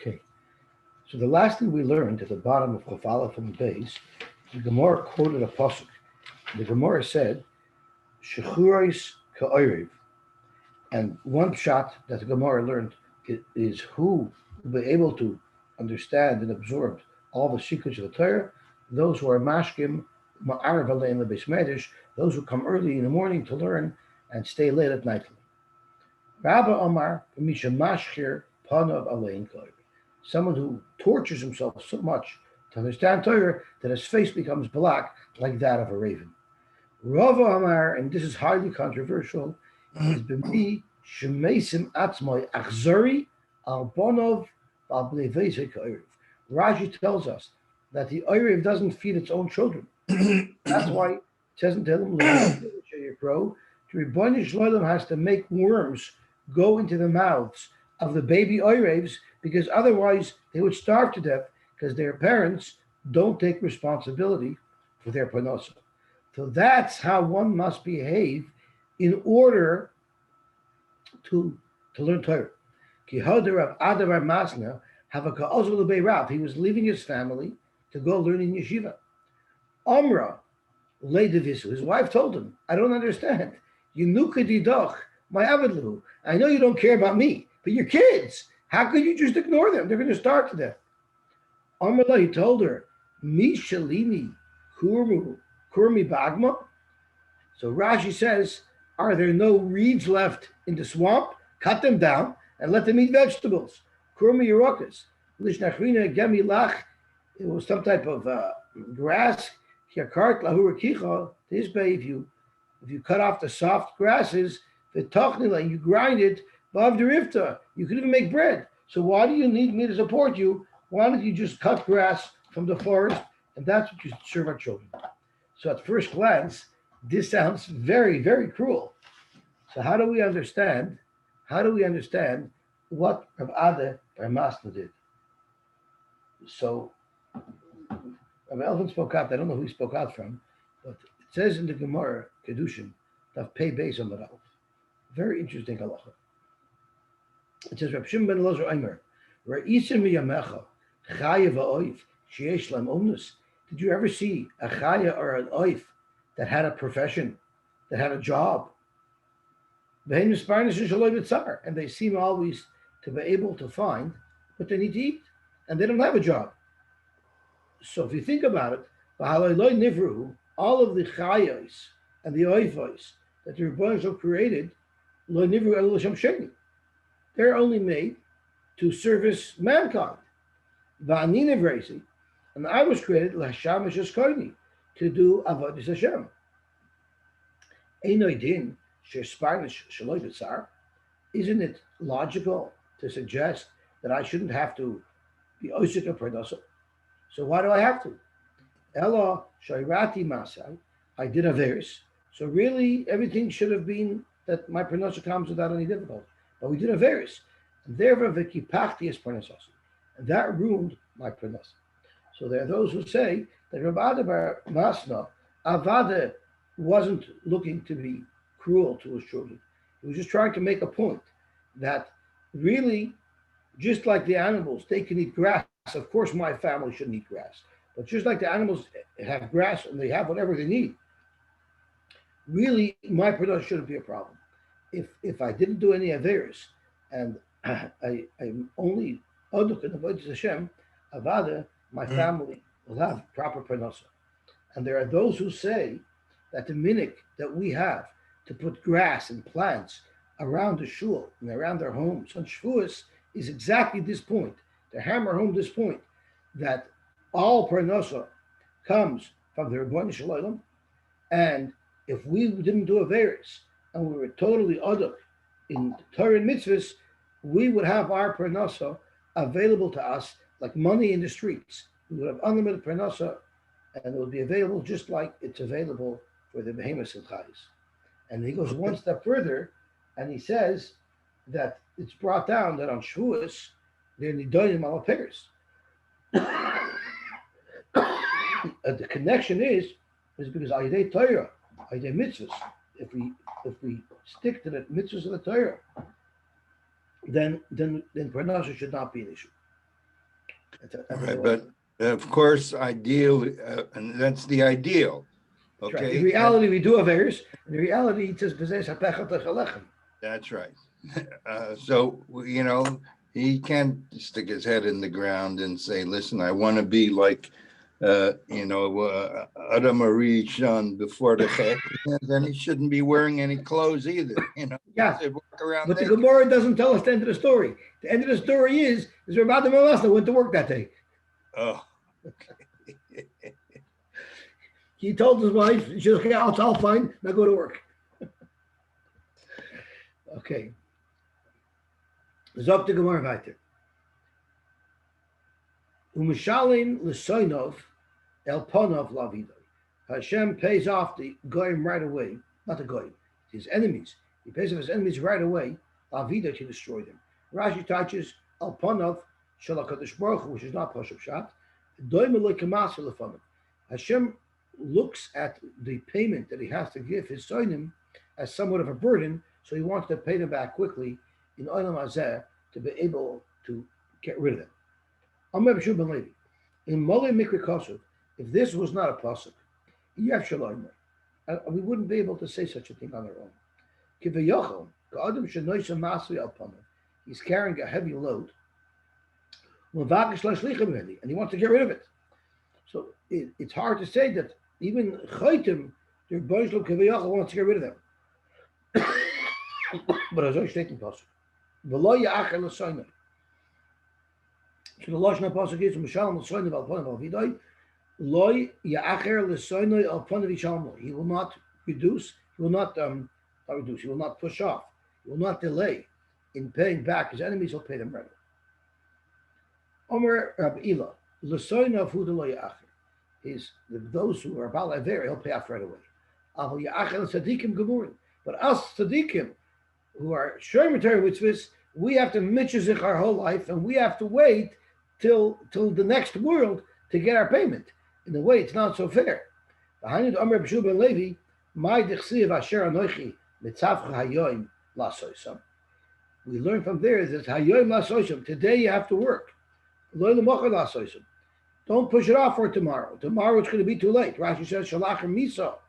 Okay, so the last thing we learned at the bottom of Chafala from the base, the Gemara quoted a pasuk. The Gemara said, "Shechurais ka'orev," and one shot that the Gemara learned is who will be able to understand and absorb all the secrets of the Torah. Those who are mashkim ma'arav alein lebeis medrash, those who come early in the morning to learn and stay late at night. Rabba Omar, Misha Mashkir, Panav Alein Koir. Someone who tortures himself so much to understand Torah that his face becomes black like that of a raven. Rava Omar, and this is highly controversial, is B'mi Shemesim Atzmai Achzori Al Bonov Al Bnei Koir. Rashi tells us that the Oiriv doesn't feed its own children. That's why it says in Tehillim, the Rebbeinu Shalom has to make worms go into the mouths of the baby oirevs because otherwise they would starve to death because their parents don't take responsibility for their parnasa. So that's how one must behave in order to learn Torah. Ki hoder of Adavar Masna have a ka'ozul beirav. He was leaving his family to go learn in yeshiva. Amra leidevisu. His wife told him, "I don't understand. Yinuka didoch my avidlu. I know you don't care about me, but your kids. How could you just ignore them? They're going to starve to death." Amrullah, he told her, "Mi shalini kurmi bagma." So Rashi says, "Are there no reeds left in the swamp? Cut them down and let them eat vegetables." Kurmi yerokas lishnachrina gemi lach. It was some type of grass. Kiakart lahura kicha. This bay, if you cut off the soft grasses, the tachnila, you grind it, above the rifta, you can even make bread. So why do you need me to support you? Why don't you just cut grass from the forest? And that's what you serve our children. So at first glance, this sounds very, very cruel. So how do we understand what Rav Ada Bar Masna did? So Rav Elvin spoke out. I don't know who he spoke out from, but it says in the Gemara Kedushin that pay base on the Rav. Very interesting halacha. It says Reb Shimon ben Elazar Omer, "Ra'isim miyamecha chaya va'oif sheyesh lam omnus." Did you ever see a chaya or an oif that had a profession, that had a job? And they seem always to be able to find what they need to eat, and they don't have a job. So if you think about it, all of the chayos and the oifos that the Rebbeinu created, they're only made to service mankind. And I was created to do avodas Hashem. Isn't it logical to suggest that I shouldn't have to be osik of parnasa? So why do I have to? Ella shayrati masai. I did averis. So really, everything should have been that my parnasa comes without any difficulty. But we did averis, and therefore v'kipachti es parnasasi, and that ruined my parnasa. So there are those who say that Rav Ada Bar Masna Avada wasn't looking to be cruel to his children. He was just trying to make a point that really, just like the animals, they can eat grass. Of course, my family shouldn't eat grass. But just like the animals have grass and they have whatever they need, really, my production shouldn't be a problem. If I didn't do any averis and I'm only Aduk and avodas Hashem, Avada, my family will have proper parnasa. And there are those who say that the minhag that we have to put grass and plants around the shul and around their homes on Shavuos is exactly this point. To hammer home this point that all parnasa comes from the Rebbeinu Shalom, and if we didn't do averis and we were totally aduk in Torah and mitzvahs, we would have our parnasa available to us like money in the streets. We would have unlimited parnasa, and it would be available just like it's available for the behemoths and chayes. And he goes one step further, and he says that it's brought down that on Shavuos they're nidonim al peiros. The connection is because ayidei Torah, ayidei mitzvahs. If we stick to the mitzvahs of the Torah, then parnasa should not be an issue. Right, but of course, ideal, and that's the ideal. That's right. Okay, In reality, we do have errors. In reality, it says, "B'zeh sapechat lechalechem." that's right. So he can't stick his head in the ground and say, "Listen, I want to be like, Adam Arishon before the Chet." Then he shouldn't be wearing any clothes either. He Yeah, should walk around but the naked. Gemara doesn't tell us the end of the story. The end of the story is Rabbi Melasna went to work that day. Oh, He told his wife, she said, "Okay, I'll fine. Now go to work." Okay. Zok the Gemara weiter. Umishalim l'soinov el ponov lavidoi. Hashem pays off the goyim right away, not the goyim, his enemies. He pays off his enemies right away, lavidoi, to destroy them. Rashi touches el ponov shalakadosh baruch Hu, which is not pashup shat. Doim lekemas lefanim. Hashem looks at the payment that he has to give his soinim as somewhat of a burden, so he wants to pay them back quickly in olam hazeh to be able to get rid of them. Amar B'Shu ben Levi, in Molei Mikra Kosov, if this was not a pasuk, Yev Shalom, we wouldn't be able to say such a thing on our own. Kivayachol, Ka'adam Shenoisha Masri Al Panav, he's carrying a heavy load, and he wants to get rid of it. So it's hard to say that even Chaitim, their Boishlo Kivayachol wants to get rid of them. But as I state in pasuk, V'lo Ya'achel L'Soinai. So the Lashon HaPasuk is Mishalom L'Soinai Al Panav Al Vidai. Lo Ya'acher L'Soinai Al Panav Yishalmo. He will not reduce. He will not reduce. He will not push off. He will not delay in paying back his enemies. He'll pay them right away. Omer Rabbi Ila L'Soinai Al Fuda Lo Ya'acher. Is those who are Baal Aver, he'll pay off right away. Al Ya'acher L'Tzadikim Gemurim. But us Tzadikim, who are Shomer Torah mitzvahs, we have to mitzvah our whole life, and we have to wait till the next world to get our payment. In a way, it's not so fair. We learn from there that hayoim lasoisam. Today you have to work. Don't push it off for tomorrow. Tomorrow it's going to be too late. Rashi says shalachim misa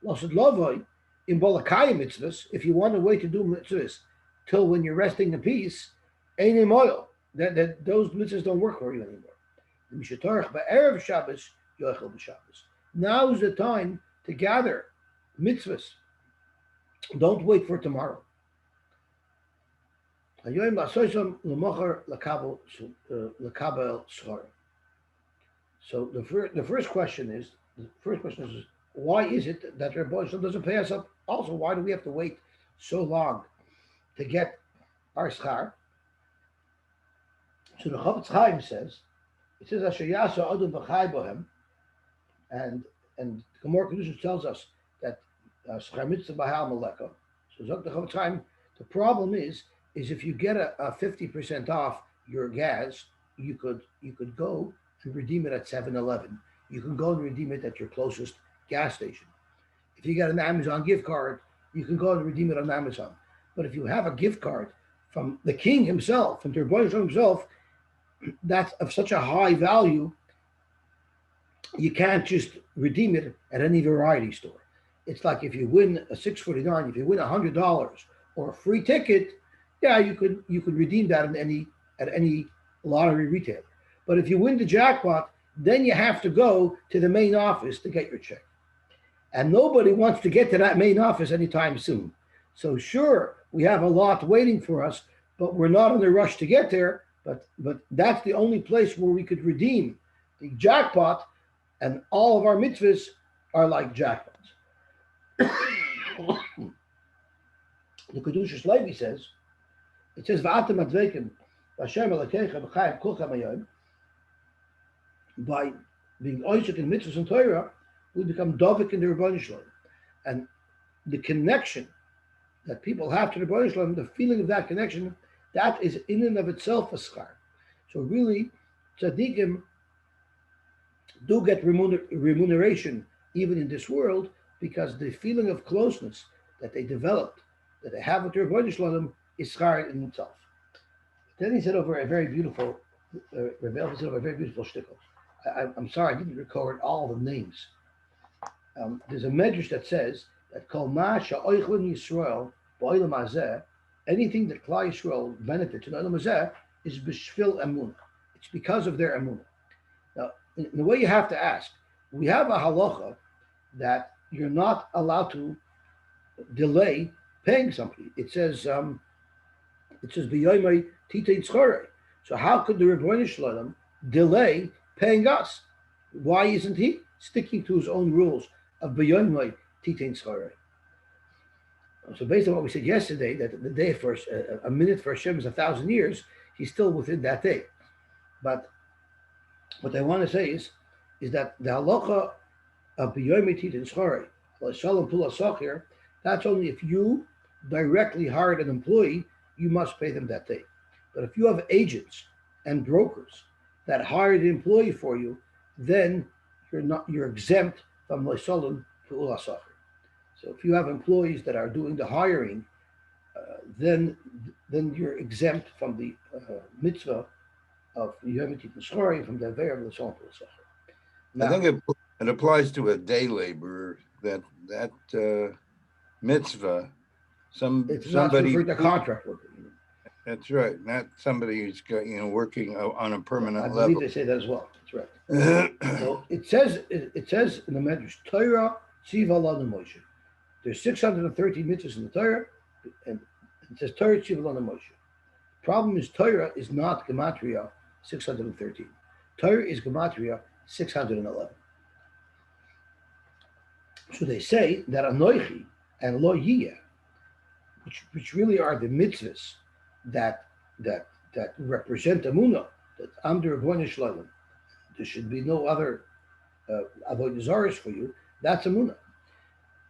lasud lovoi in bolakayim mitzvahs. If you want a way to do mitzvahs till when you're resting in peace, einim oil. That those mitzvahs don't work for you anymore. Now is the time to gather mitzvahs. Don't wait for tomorrow. So the first question is why is it that Rebbe Shalom doesn't pay us up? Also, why do we have to wait so long to get our schar? So the Chavetz Chaim says, it says Asher Yasa Adam V'Chai Bohem, and the Gemara Kedusha tells us that Schar Mitzvah B'Hal Maleka. So Zok the Chavetz Chaim, the problem is if you get a 50% off your gas, you could go and redeem it at 7-Eleven. You can go and redeem it at your closest gas station. If you get an Amazon gift card, you can go and redeem it on Amazon. But if you have a gift card from the King himself, from the Rebbe himself, that's of such a high value, you can't just redeem it at any variety store. It's like if you win a $6.49, if you win $100 or a free ticket, yeah, you could redeem that at any lottery retailer. But if you win the jackpot, then you have to go to the main office to get your check. And nobody wants to get to that main office anytime soon. So sure, we have a lot waiting for us, but we're not in a rush to get there. But that's the only place where we could redeem the jackpot, and all of our mitzvahs are like jackpots. The Kedushas Levi says, it says, "V'atem advekim v'Hashem Elokeichem v'chayim kulchem hayom." By being oisik in mitzvahs and Torah, we become dovik in the Rebbeinu Shalom. And the connection that people have to the Rebbeinu Shalom, the feeling of that connection, that is in and of itself a schar. So really, tzaddikim do get remuneration even in this world, because the feeling of closeness that they developed, that they have with their Rebbeinu Shalom, is schar in itself. Then he said over a very beautiful Rebel is a very beautiful shtickle. I'm sorry, I didn't record all the names. There's a medrash that says that Kol Ma Sha'oichlin Yisrael Ba'olam Hazeh, anything that Klal Yisrael benefits in Olam Hazeh is b'shvil emunah. It's because of their emunah. Now, in the way you have to ask, we have a halacha that you're not allowed to delay paying somebody. It says b'yoymei titein tzchorei. So how could the Rebbeinu Shalom delay paying us? Why isn't he sticking to his own rules of b'yoymei titein tzchorei? So based on what we said yesterday, that the day for a minute for Hashem is 1,000 years, he's still within that day. But what I want to say is that the halacha of b'yoymei titein tzchorei, shalom pula socher, that's only if you directly hired an employee, you must pay them that day. But if you have agents and brokers that hire the employee for you, then you're exempt from Leisalim to Ulasacher. So if you have employees that are doing the hiring, then you're exempt from the mitzvah of Yom Kippur, from the Aver of Leisalim to Ulasacher. I think it applies to a day laborer that mitzvah. It's not Somebody referring to contract worker. That's right, not somebody who's got, working on a permanent I level. believe they say that as well. That's right. So it says in the Medrash, Torah Tziva Lanu Moshe. There's 613 mitzvahs in the Torah, and it says Torah Tziva Lanu Moshe. Problem is Torah is not gematria 613. Torah is gematria 611. So they say that Anoichi and Lo Yiyah, which really are the mitzvahs that represent Amunah, that under Avodah Shalom, there should be no other Avodah Zaros for you. That's Amunah.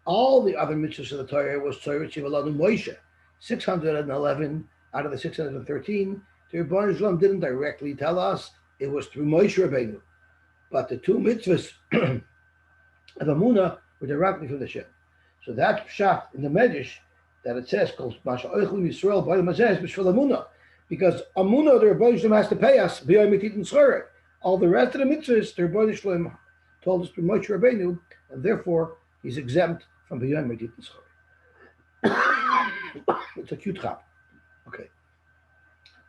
All the other mitzvahs of the Torah was Torah Tziva Moshe. 611 out of the 613, the Avodah Shalom didn't directly tell us. It was through Moshe Rabbeinu. But the two mitzvahs of Amunah were directly from the Shem. So that's pshat in the Medrash, that it says, because Amunah, the Rebbeinu Shalom has to pay us. All the rest of the mitzvahs, the Rebbeinu Shalom told us through Moshe Rabbeinu, and therefore he's exempt from B'yom Titin Tzchorei. It's a cute chap. Okay.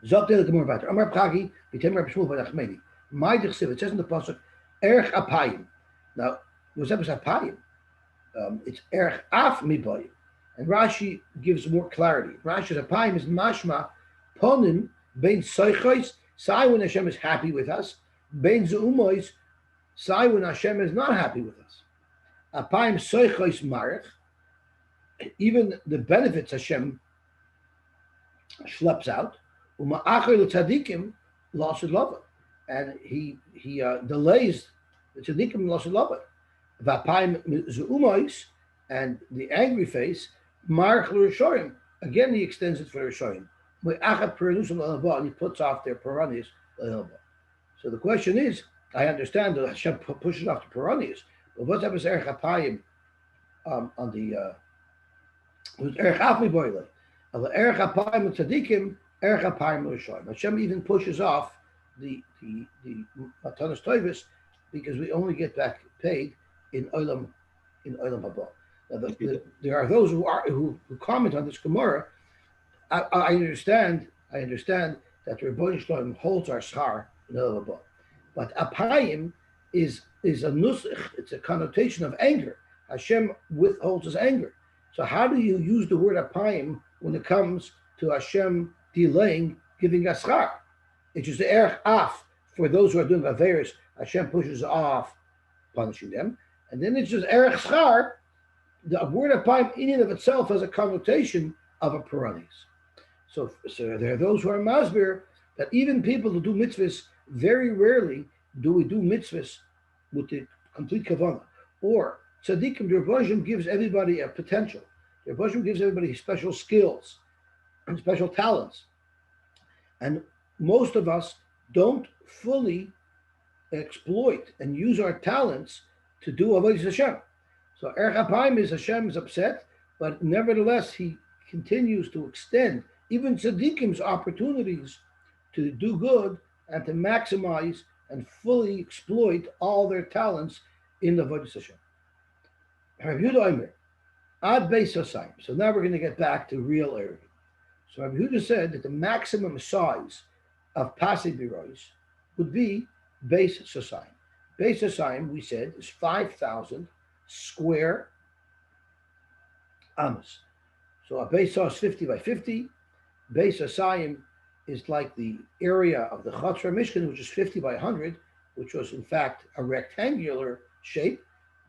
Zok the Gemara weiter. Amar Pchagi, B'tem Reb Shmuel B'Nachmeni. My Dichsiv, it says in the pasuk, Erech Apayim. Now, what's that Apayim? It's Erech Af Mibayim. And Rashi gives more clarity. Rashi's Apayim is mashma ponim bein soichos, sai when Hashem is happy with us, bein zeumois, sai when Hashem is not happy with us. Apayim soichos marich, even the benefits Hashem schleps out. Uma'achar l'tzadikim lost lava, and he delays the tzadikim lost lava. V'apayim zeumois, and the angry face. March l'Rishoyim. Again, he extends it for Rishoyim. And he puts off their Piranias. So the question is, I understand that Hashem pushes off the Piranias, but what happens to Erech Apayim on the Erech Afmi Boile? Erech Apayim Tzadikim, Erech Apayim Rishoyim. Hashem even pushes off the Matanas Toivus because we only get back paid in Olam Haba. There are those who comment on this Gemara. I understand that the Rebbeinu Shalom holds our schar in Olam Haba, but apayim is a nusach. It's a connotation of anger. Hashem withholds his anger. So how do you use the word apayim when it comes to Hashem delaying giving us schar? It's just the erech af for those who are doing averis. Hashem pushes off punishing them, and then it's just erech schar. The word apayim in and of itself has a connotation of a piranhas. So there are those who are masbir that even people who do mitzvahs, very rarely do we do mitzvahs with the complete kavanah. Or tzaddikim, the Rebbeinu gives everybody a potential. The Rebbeinu gives everybody special skills and special talents. And most of us don't fully exploit and use our talents to do avodas Hashem. So Erech Apayim is Hashem is upset, but nevertheless he continues to extend even tzaddikim's opportunities to do good and to maximize and fully exploit all their talents in the Avodah Hashem. Rabbi Yehuda Omer, Ad Beis Hasayim. So now we're going to get back to real Eruvin. So Rabbi Yehuda said that the maximum size of Pasei Birois would be Beis Hasayim. Beis Hasayim, we said, is 5,000 square amas. So a Beis is 50 by 50. Beis Hasayim is like the area of the Chatzar Mishkan, which is 50 by 100, which was in fact a rectangular shape,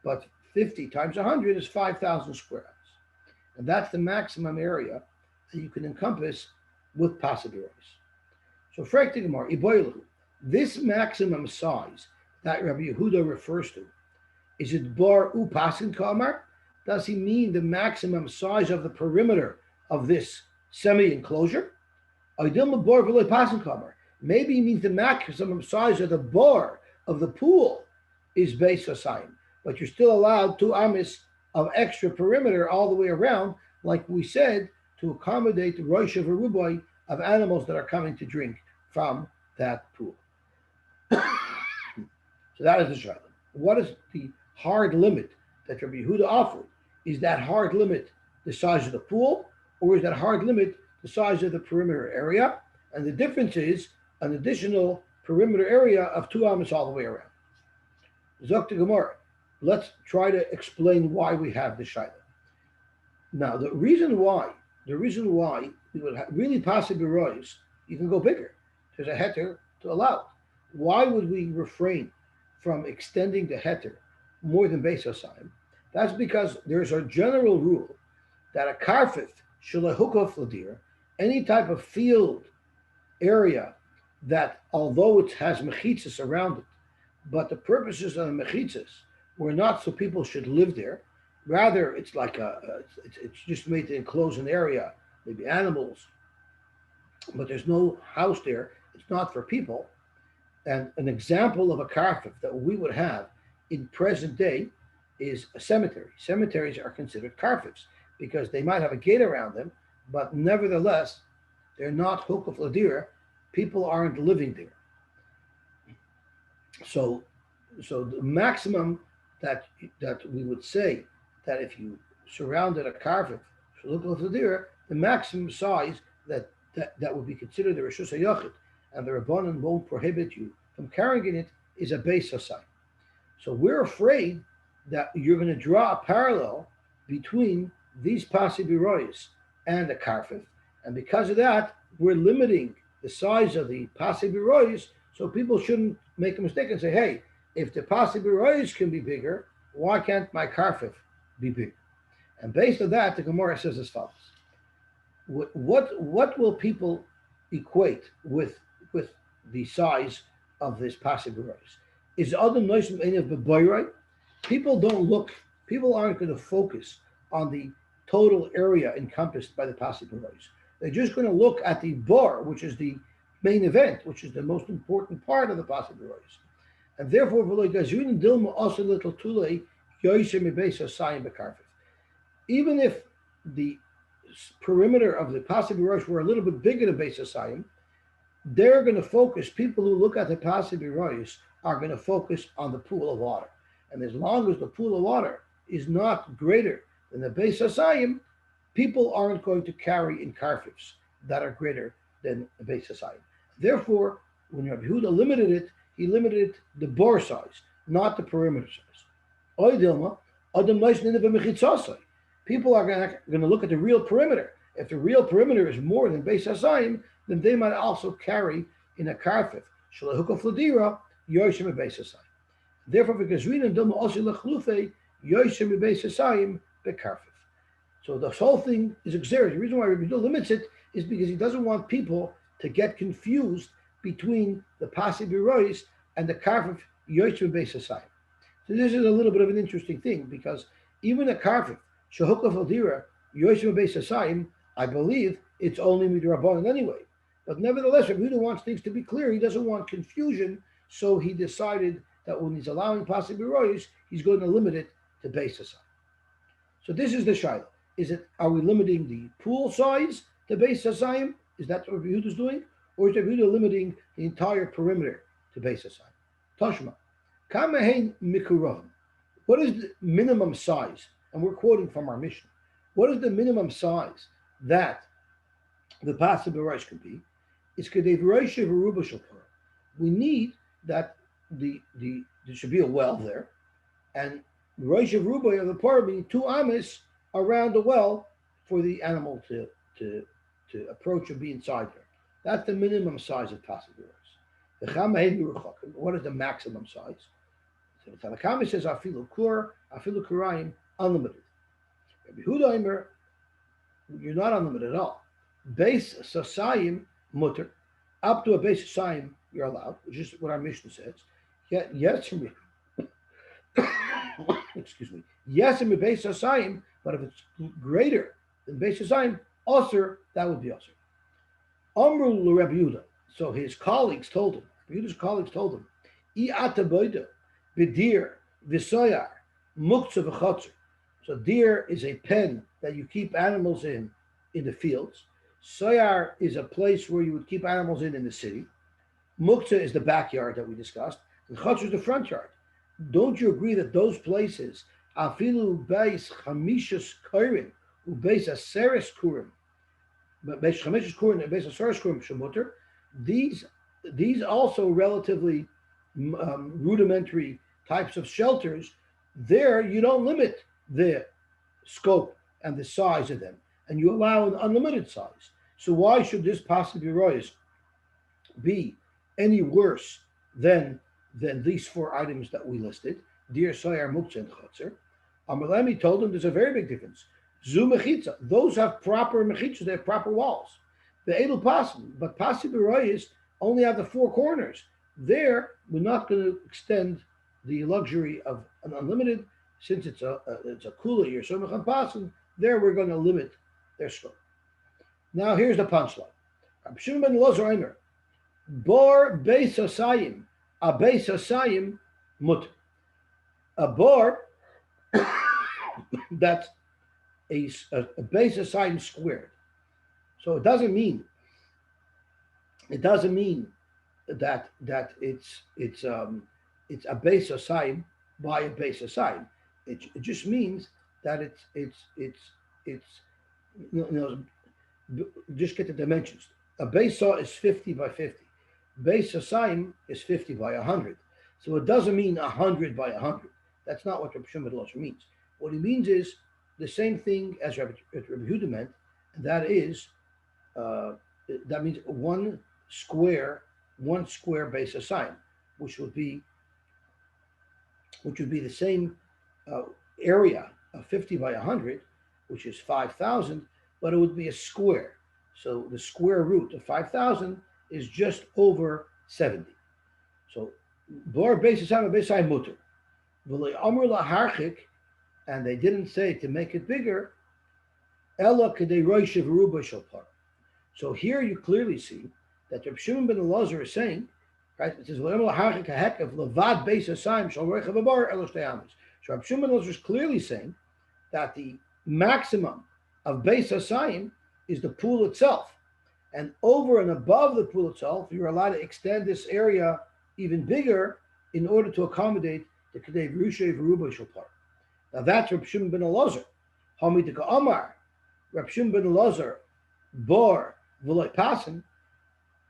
but 50 times 100 is 5,000 square amas. And that's the maximum area that you can encompass with Pasei Birois. So Frek Gemara, Iboilu, this maximum size that Rabbi Yehuda refers to, is it bar upasin kamar? Does he mean the maximum size of the perimeter of this semi-enclosure? Maybe he means the maximum size of the bar of the pool is Beis Hasayim, but you're still allowed 2 amis of extra perimeter all the way around, like we said, to accommodate the rosh of a of animals that are coming to drink from that pool. So that is the shaila. What is the hard limit that Rabbi Yehuda offered? Is that hard limit the size of the pool, or is that hard limit the size of the perimeter area? And the difference is an additional perimeter area of 2 amas all the way around. Zok Gemara. Let's try to explain why we have the shaila. Now, the reason why we would really Pasei Birois, you can go bigger. There's a heter to allow it. Why would we refrain from extending the heter more than Beis Hasayim? That's because there's a general rule that a karfif shalahukov ladira, any type of field area that, although it has mechitzas around it, but the purposes of the mechitzas were not so people should live there. Rather, it's like it's just made to enclose an area, maybe animals, but there's no house there. It's not for people. And an example of a karfif that we would have in present day is a cemetery. Cemeteries are considered karfifs because they might have a gate around them, but nevertheless, they're not hukuf ladira. People aren't living there. So the maximum that we would say that if you surrounded a karfif, hukuf ladira, the maximum size that would be considered the reshus hayachid, and the Rabbanan won't prohibit you from carrying it, is a Beis Hasayim. So we're afraid that you're going to draw a parallel between these Pasei Birois and the karfif, and because of that, we're limiting the size of the Pasei Birois, so people shouldn't make a mistake and say, hey, if the Pasei Birois can be bigger, why can't my karfif be bigger? And based on that, the Gemara says as follows. What will people equate with the size of this Pasei Birois? Is Adam Noishim Einav B'Boyrei? People aren't going to focus on the total area encompassed by the Pasei Birois. They're just going to look at the bar, which is the main event, which is the most important part of the Pasei Birois. And therefore, even if the perimeter of the Pasei Birois were a little bit bigger than Beis Hasayim, they're going to focus, people who look at the Pasei Birois are going to focus on the pool of water. And as long as the pool of water is not greater than the Beis Hasayim, people aren't going to carry in karfifs that are greater than the Beis Hasayim. Therefore, when Rabbi Yehuda limited it, he limited it the bore size, not the perimeter size. People are going to look at the real perimeter. If the real perimeter is more than Beis Hasayim, then they might also carry in a karfif. Shalahukah fladira, yoshim Beis Hasayim. Therefore, because we don't also lechlufe, yoshim Beis Hasayim bekarfif. So the whole thing is exerted. The reason why Rabbi Yehuda limits it is because he doesn't want people to get confused between the Pasei Birois and the karfif yoshim Beis Hasayim. So this is a little bit of an interesting thing because even a karfif, shahukah fladira, yoshim Beis Hasayim, I believe it's only midrabanan anyway. But nevertheless, Rabbi Yehuda wants things to be clear. He doesn't want confusion, so he decided that when he's allowing Pasei Birois, he's going to limit it to Beis Hasayim. So this is the shaila. Are we limiting the pool size to Beis Hasayim? Is that what Rabbi Yehuda is doing? or is Rabbi Yehuda limiting the entire perimeter to base aside? Toshma, Kamahain Mikuron. What is the minimum size? And we're quoting from our mission. What is the minimum size that the possible rice could be? It's Kadev Rosh Aruba Shapur. We need that there should be a well there, and the Rosh Aruba of the Parah being 2 amis around the well for the animal to approach and be inside there. That's the minimum size of possible rice. The Chamahed. What is the maximum size? So the Tanakama says afilu kur, afilu kurayim, unlimited. Rabbi Huda Eimer, you're not unlimited at all. Base sasayim mutter, up to a base sasayim you're allowed, which is what our Mishnah says. Yet yes, excuse me. Yes, in the base sasayim, but if it's greater than base sasayim, usher, that would be usher. Amru Rabbi Yehuda. So his colleagues told him. Rabbi Yehuda's colleagues told him, I ataboida. B'dir v'soyar muktzah v'chotzer. So deer is a pen that you keep animals in the fields. Soyar is a place where you would keep animals in the city. Muktzah is the backyard that we discussed, and chotzer is the front yard. Don't you agree that those places, afilu beis chamishas kurim, ubeis aseres kurim, but beis chamishas kurim and beis aseres kurim shemuter, these also relatively rudimentary types of shelters, there you don't limit the scope and the size of them, and you allow an unlimited size. So why should this possibly rise be any worse than these 4 items that we listed? Deer, soyar, muktzah, and chotzer. Amalemi told him there's a very big difference. Zu mechitza, those have proper mechitzas, they have proper walls. The edel possible, but possibly rise only have the 4 corners. There, we're not going to extend the luxury of an unlimited, since it's a kula or somachan pasan. There, we're going to limit their scope. Now, here's the punchline. Rab Shimon ben Elazar Eimer, bar beis asayim, a beis asayim mut. A bar that's a beis asayim squared. So it doesn't mean that it's a base aside by a base aside. It just means that just get the dimensions. A base saw is 50 by 50. Base aside is 50 by 100. So it doesn't mean 100 by 100. That's not what Rabbi Shimon ben Elazar means. What he means is the same thing as Rabbi Yehuda meant, and that is that means one square base aside, which would be the same area of 50 by 100, which is 5,000, but it would be a square. So the square root of 5,000 is just over 70. So bar base aside mutter. And they didn't say to make it bigger. Ella kedei rosh v'ruba shopar. So here you clearly see that Reb Shimon ben Elazar is saying, right? It says levad beis asayim shal roich v'bar elo shtei amis. So Reb Shimon ben Elazar is clearly saying that the maximum of beis asayim is the pool itself, and over and above the pool itself, you're allowed to extend this area even bigger in order to accommodate the kedei rushay v'ruba shopar. Now that's Reb Shimon ben Elazar. Hamidika Amar, Reb Shimon ben Elazar, bar v'loy pasan.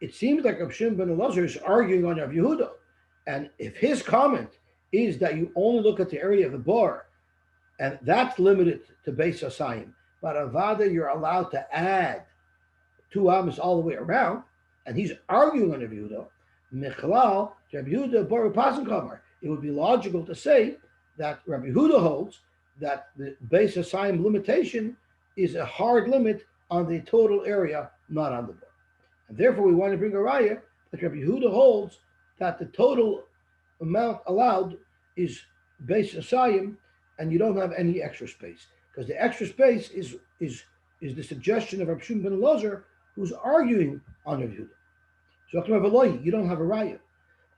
It seems like Reb Shimon ben Elazar is arguing on Reb Yehuda, and if his comment is that you only look at the area of the bar, and that's limited to beis asayim, but avada you're allowed to add 2 amas all the way around, and he's arguing on Reb Yehuda. Michlal Reb Yehuda bar pasan kamar. It would be logical to say that Rabbi Yehuda holds that the beis asayim limitation is a hard limit on the total area, not on the bar. And therefore, we want to bring a raya that Rabbi Yehuda holds that the total amount allowed is beis asayim, and you don't have any extra space, because the extra space is the suggestion of Rabbi Shimon ben Elazar, who's arguing on Rabbi Yehuda. So you don't have a raya.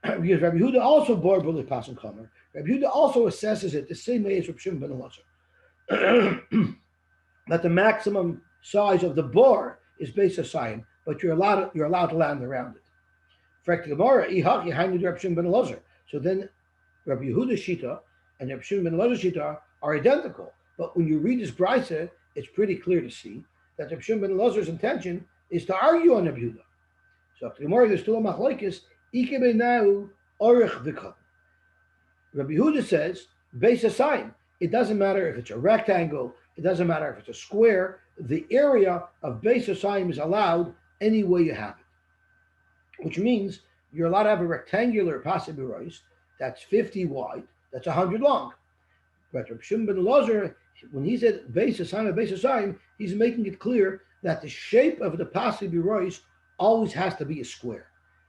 Because Rabbi Yehuda also bore bully pasan kamer. Rabbi Yehuda also assesses it the same way as Rabbi Shimon ben Elazar, that the maximum size of the bar is beis asayim, but you're allowed to land around it. Frek the Gemara, Ihaki Hainu Reb Shimon ben Elazar. So then Rabbi Yehuda Shita and Reb Shimon ben Elazar Shita are identical. But when you read this brisa, it's pretty clear to see that Reb Shimon ben Elazar's intention is to argue on Rabbi Yehuda. So after the Gemara, there's still a machlokes. Ike benau orich v'kol. Rabbi Yehuda says, base a sign. It doesn't matter if it's a rectangle. It doesn't matter if it's a square. The area of base of sign is allowed any way you have it, which means you're allowed to have a rectangular pasibirois that's 50 wide, that's 100 long. But Reb Shimon ben Elazar, when he said base of sign, he's making it clear that the shape of the pasibirois always has to be a square.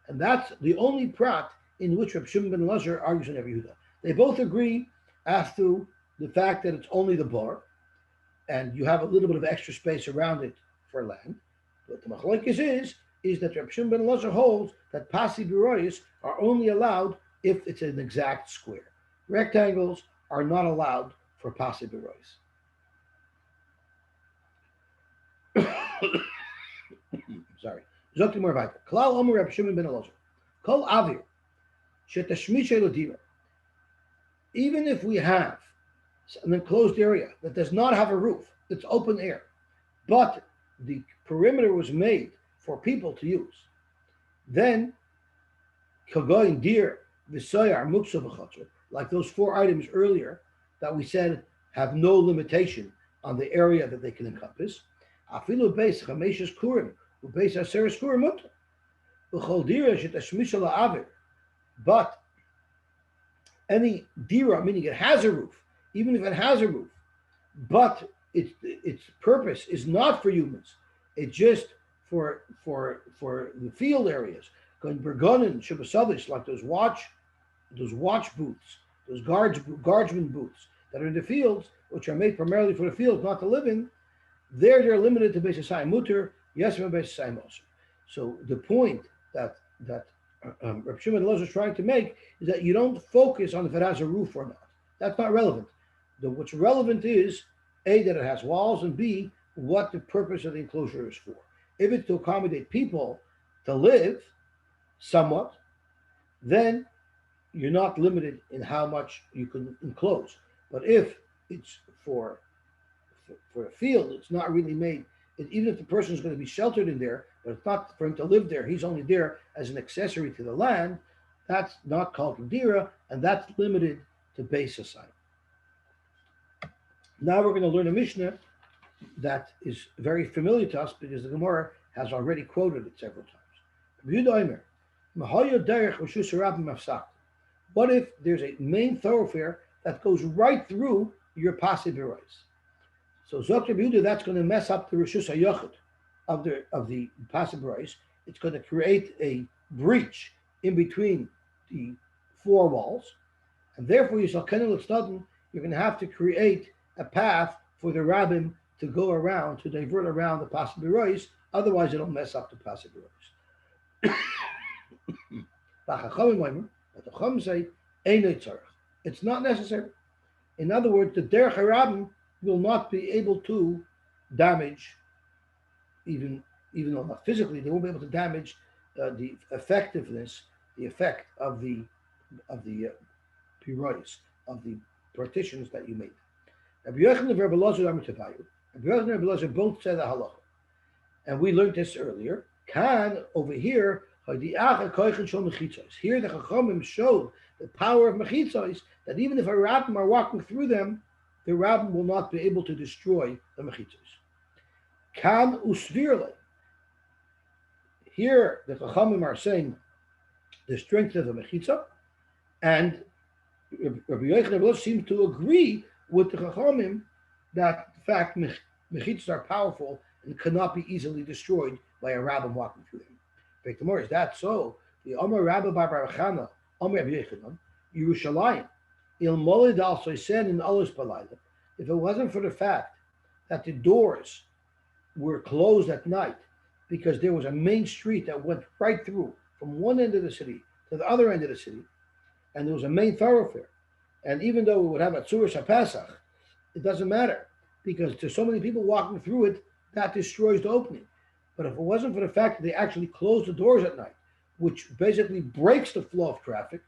And that's the only prat in which Reb Shimon ben Elazar argues on Rabbi Yehuda. They both agree as to the fact that it's only the bar, and you have a little bit of extra space around it for land. But the machlokes is that Reb Shimon ben Elazar holds that pasi biroyis are only allowed if it's an exact square. Rectangles are not allowed for pasi biroyis. Sorry. Zokti more weiter. Klal Omer Reb Shimon ben Elazar. Kol avir shetashmishe l'dira. Even if we have an enclosed area that does not have a roof, it's open air, but the perimeter was made for people to use, then kagoin dir v'soyar muksa v'chotzer, like those four items earlier that we said have no limitation on the area that they can encompass. Afilu beis chameshes kurim ubeis aseres kurim mutter v'chol dira shetashmisha la'avir, but any dira, meaning it has a roof, even if it has a roof, but its purpose is not for humans. It's just for the field areas. Going bergonin shabasadish, like those watch booths, those guardsman booths that are in the fields, which are made primarily for the fields, not to live in. They're limited to Beis Hasai Mutter, yes, Beis Hasai Moser. So the point that Reb Shimon ben Elazar is trying to make is that you don't focus on if it has a roof or not. That's not relevant. What's relevant is A, that it has walls, and B, what the purpose of the enclosure is for. If it's to accommodate people to live somewhat, then you're not limited in how much you can enclose. But if it's for a field, it's not really made. Even if the person is going to be sheltered in there, but it's not for him to live there, he's only there as an accessory to the land, that's not called Kedira, and that's limited to Beis Hasai. Now we're going to learn a Mishnah that is very familiar to us because the Gemara has already quoted it several times. What if there's a main thoroughfare that goes right through your Pasei Berois? So Zok Rabbi Yehuda, that's going to mess up the Rishus HaYachid of the Pasei Berois. It's going to create a breach in between the four walls, and therefore you're going to have to create a path for the rabbin to go around, to divert around the Pasei Berois. Otherwise, it'll mess up the Pasei Berois. But the Chacham say, it's not necessary. In other words, the Derech HaRabbim will not be able to damage, even though not physically, they won't be able to damage the effectiveness, the effect of the pirois, of the partitions that you made. Rabbi Yochanan and Rabbi Elazar both said the halacha, and we learned this earlier. Kan over here, here the Chachamim showed the power of mechitzos, that even if a rabbim are walking through them, the rabbin will not be able to destroy the mechitzos. Kan usvirle. Here the Chachamim are saying the strength of the mechitza, and Rabbi Yochanan seem to agree with the Chachamim that the fact mechitzos are powerful and cannot be easily destroyed by a rabbin walking through them. Is that so? The Omer Rabbi Bar Barachana, Omer Rabbi Yochanan, Yerushalayim. Il Molid also said in Olis Balayla, if it wasn't for the fact that the doors were closed at night because there was a main street that went right through from one end of the city to the other end of the city, and there was a main thoroughfare, and even though we would have a Tzurish HaPesach, it doesn't matter because there's so many people walking through it, that destroys the opening. But if it wasn't for the fact that they actually closed the doors at night, which basically breaks the flow of traffic,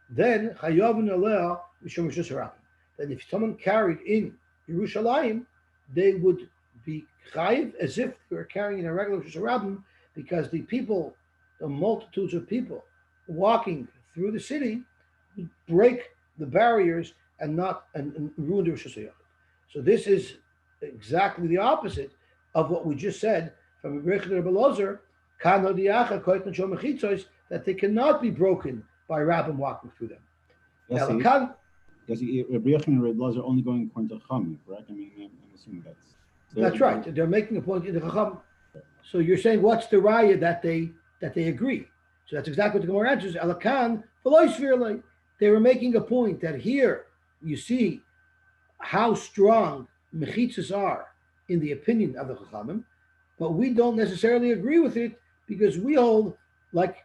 then Chayavin Aleh Mishum Rishus Harabim. Then if someone carried in Yerushalayim, they would be chayiv as if they were carrying in a regular Rishus Harabim, because the people, the multitudes of people walking through the city, would break the barriers and not and ruin the Rishus Hayachid. So this is exactly the opposite of what we just said from Rebbe Lozer, that they cannot be broken by rabbim walking through them. Yes, Now, Rebbe Yochanan and Rebbe Lozer are only going according to Chachamim, correct? I mean, I'm assuming that's right. They're making a point in the Chacham. So you're saying what's the raya that they agree? So that's exactly what the Gemara answers. Alakan v'loy. They were making a point that here you see how strong mechitzas are in the opinion of the Chachamim, but we don't necessarily agree with it because we hold, like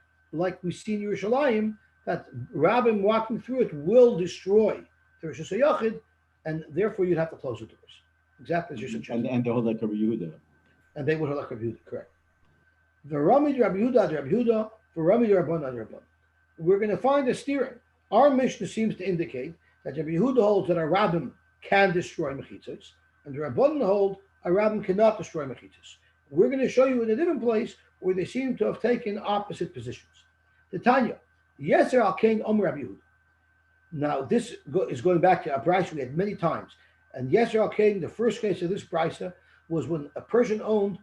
we see in Yerushalayim, that rabbim walking through it will destroy the Rishus HaYachid, and therefore you'd have to close the doors. Exactly as you're suggesting. And they hold like Rabbi Yehuda. And they would hold like Rabbi Yehuda, correct. V'rami Rabbi Yehuda, v'rami Rabban ad Rabban. We're going to find a steering. Our Mishnah seems to indicate that Rabbi Yehuda holds that a rabbim can destroy mechitzos, and the Rabban hold a rabbim cannot destroy mechitzos. We're going to show you in a different place where they seem to have taken opposite positions. The Tanya, Yeser al King Rabbi Yehuda. Now this is going back to a brisa we had many times. And Yeser al King, the first case of this brisa was when a person owned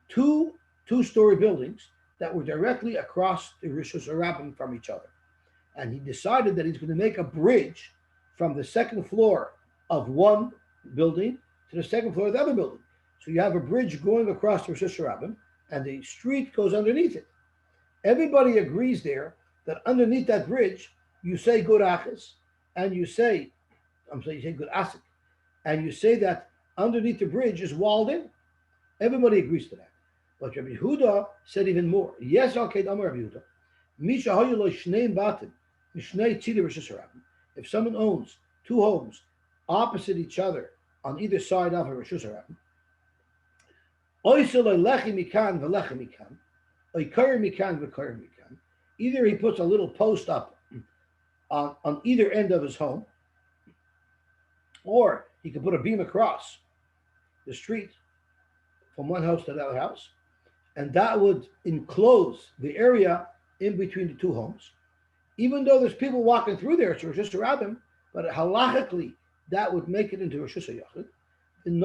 two-story buildings that were directly across the Rishus Harabim from each other. And he decided that he's going to make a bridge from the second floor of one building to the second floor of the other building. So you have a bridge going across the Rishus Harabim, and the street goes underneath it. Everybody agrees there that underneath that bridge, you say good achis, and you say good asik, and you say that underneath the bridge is walled in. Everybody agrees to that. But Rabbi Yehuda said even more. Yes, okay, Amar Rabbi Yehuda. Misha hayolo shneim batim, mishnei tzidi Rishus Harabim. If someone owns two homes opposite each other on either side of a Rishus Harabim, either he puts a little post up on either end of his home, or he could put a beam across the street from one house to the other house, and that would enclose the area in between the two homes. Even though there's people walking through there, it's Rishus Harabim, but halachically that would make it into Rishus HaYachid. And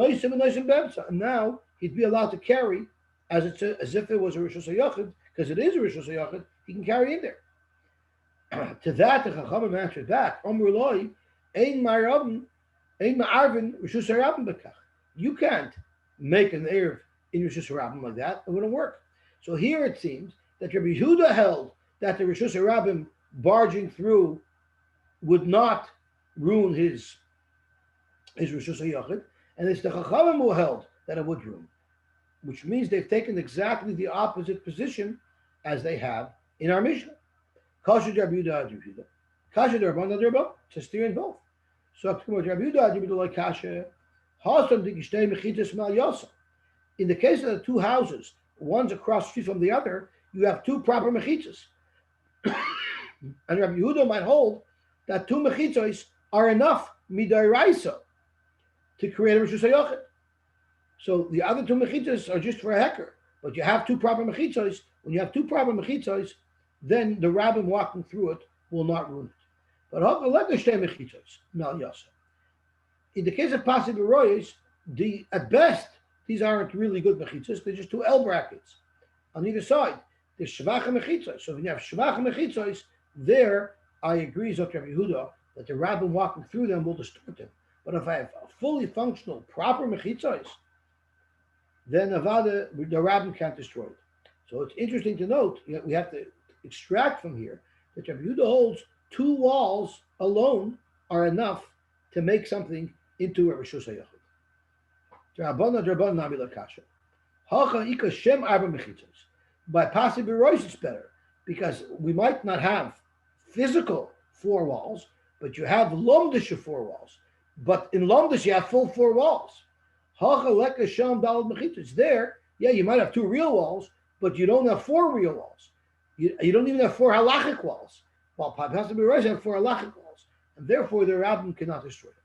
now he'd be allowed to carry as if it was a Rishus HaYachid, because it is a Rishus HaYachid, he can carry in there. To that, the Chachamim answered back, Amru Loi, Ein Ma'arvin Rishus Harabim Bekach. You can't make an Erev in Rishus Harabim like that. It wouldn't work. So here it seems that Rabbi Yehuda held that the Rishus Harabim barging through would not ruin his Rishus HaYachid, and it's the Chachamim who held that it would ruin, which means they've taken exactly the opposite position as they have in our Mishnah. Kasha Rabbi Yehuda ad Rabbi Yehuda. Kasha Rabban ad Rabban. To steer in both. So Rabbi Yehuda ad Rabbi Yehuda like Kasha. Hasam digishtei mechitas mal Yosy. In the case of the two houses, one's across the street from the other, you have two proper mechitzas. And Rabbi Yehuda might hold that two mechitzos are enough midairaisa to create a Rishus HaYachid. So the other two mechitzos are just for a hecker. But you have two proper mechitzos. When you have two proper mechitzos, then the rabbin walking through it will not ruin it. But in the case of Pasib Royes, at best, these aren't really good mechitzos. They're just two L brackets on either side. There's shvacha mechitzos. So when you have shvacha mechitzos, there I agree with Rabbi Yehuda that the rabbin walking through them will distort them. But if I have a fully functional, proper mechitzos, then the rabbin can't destroy it. So it's interesting to note, we have to extract from here that Rabbi Yehuda holds two walls alone are enough to make something into a Rishus HaYachid. By Pasib Rosh, it's better, because we might not have physical four walls, but you have lomdish of four walls. But in lomdish, you have full four walls. There, Yeah, you might have two real walls, but you don't have four real walls. You don't even have four halachic walls. While Pastor Beresh have four halachic walls, and therefore the rabbin cannot destroy them.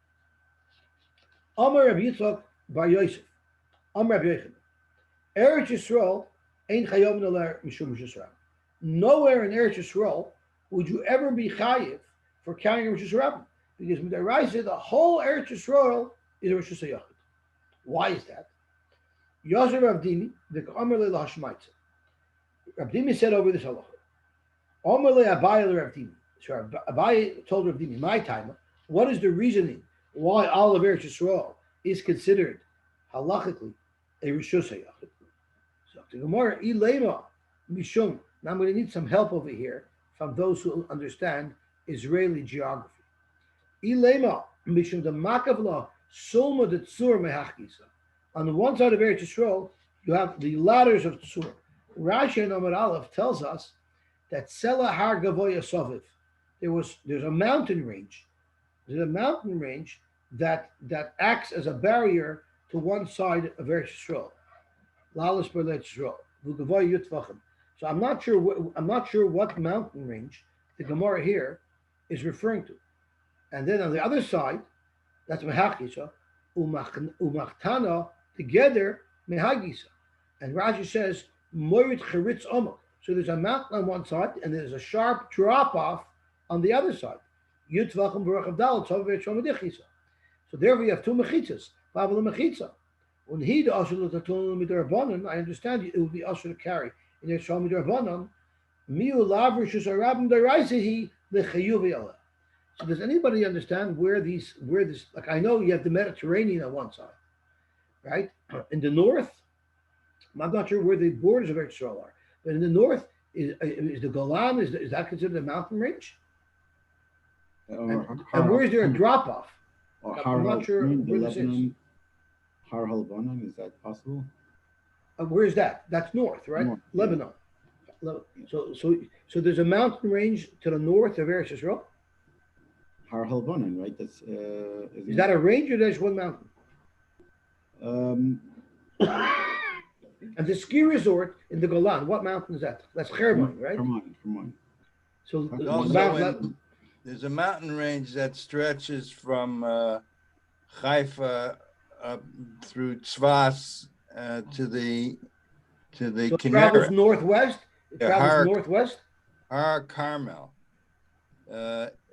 Amar Rabbi Yitzchak bar Yosef, Amar Rabbi Yochanan, Eretz Yisrael ain't chayov neler mishum Yisrael. Nowhere in Eretz Yisrael would you ever be chayiv for carrying a Rosh Hashanah, because the whole Eretz Yisrael is a Rosh Hashanah. Why is that? Yosy Rav Dimi, the Amar le Hashmaitza. Rav Dimi said over this halacha. Amar le Abaye le Rav Dimi. So Abaye told Rav Dimi, my time, what is the reasoning why all of Eretz Yisrael is considered halachically a Rosh Hashanah? So the Gemara, Ilema Mishum. Now I'm going to need some help over here from those who understand Israeli geography. Ilema Mishum the Makavla Sulma de Tzur Mehachkisa. On the one side of Eretz Yisrael, you have the ladders of Tzur. Rashi and Amar Aleph tells us that Sela Har Gavoya Soviv. There's a mountain range. There's a mountain range that acts as a barrier to one side of Eretz Yisrael. Lalas Berlet Yisrael. V'Gavoya Yutvachim. So I'm not sure what mountain range the Gemara here is referring to. And then on the other side, that's Mehachisa, Umachtana together Mehagisa. And Rashi says, Morit Cheritz Omok. So there's a mountain on one side and there's a sharp drop off on the other side. Yutvachim Baruch Abdal, Tzovet Shomadichisa. So there we have two mechitzas. Pavel mechitza. When he the Ashur Tatul Midarbanan, I understand it would be Ashur to carry in their Shom Midarbanan. Miu Lavrish Rabim Daraisehi Lechayuvi. So does anybody understand where this, like I know you have the Mediterranean on one side, right? In the north, I'm not sure where the borders of Eretz Yisrael are, but in the north, is the Golan, is that considered a mountain range? And where is there a drop off? I'm not sure where this is. Har Halbanan, is that possible? Where is that? That's north, right? North, Lebanon. So there's a mountain range to the north of Eretz Yisrael? Har Halbanan, right? That's is that a range or there's one mountain? And the ski resort in the Golan, what mountain is that? That's Hermon, right? Hermon. So there's a mountain range that stretches from Haifa up through Tzvas to the so Kinneret. It travels northwest. Northwest. Har Carmel.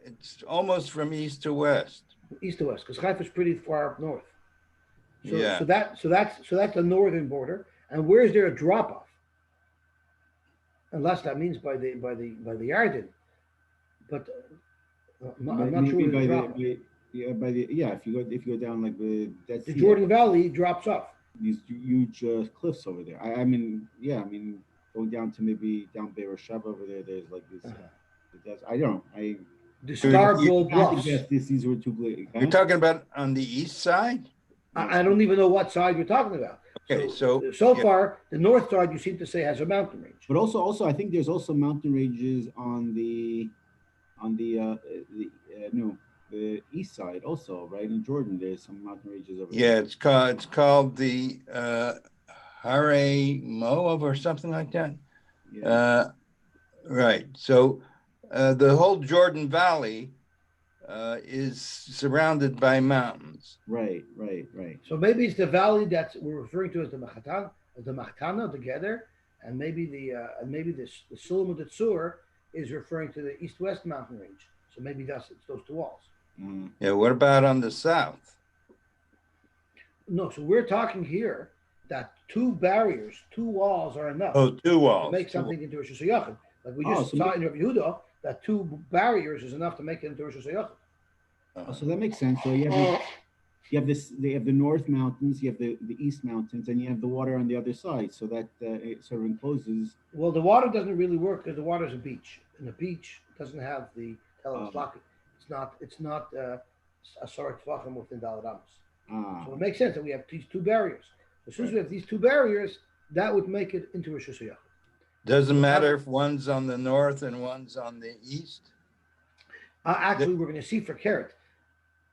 It's almost from east to west. East to west, because Haifa is pretty far up north. So, yeah. So that's the northern border. And where is there a drop off? Unless that means by the Yarden. But I'm not sure where the drop off. If you go down like the Jordan Valley drops off. These huge cliffs over there. I mean going down to maybe down Be'er Sheva over there. There's like this. I don't know. The Star Gold Bluffs. These were too big. You're talking about on the east side? I don't even know what side you're talking about. Okay, so far the north side you seem to say has a mountain range. But also I think there's also mountain ranges on the east side also, right? In Jordan, there's some mountain ranges over there. Yeah, it's called the Hare Moab or something like that. Yeah. Right. So the whole Jordan Valley is surrounded by mountains. Right. So maybe it's the valley that we're referring to as the Machtana together, and maybe the Sulam de Tzur is referring to the east-west mountain range. So maybe it's those two walls. Mm. Yeah. What about on the south? No. So we're talking here that two walls are enough. Oh, two walls. To make something into a Shusayachim. Like we just saw in Rabbi Yehuda, that two barriers is enough to make it into a Shusayachim. So that makes sense. So you have the North Mountains, you have the East Mountains, and you have the water on the other side. So that it sort of encloses. Well, the water doesn't really work because the water is a beach, and the beach doesn't have the Telam It's not a Sarat Tvachim within Daled Amos. So it makes sense that we have these two barriers. As soon as we have these two barriers, that would make it into a Shusayachim. Doesn't matter if one's on the north and one's on the east. Actually, we're going to see for Keret.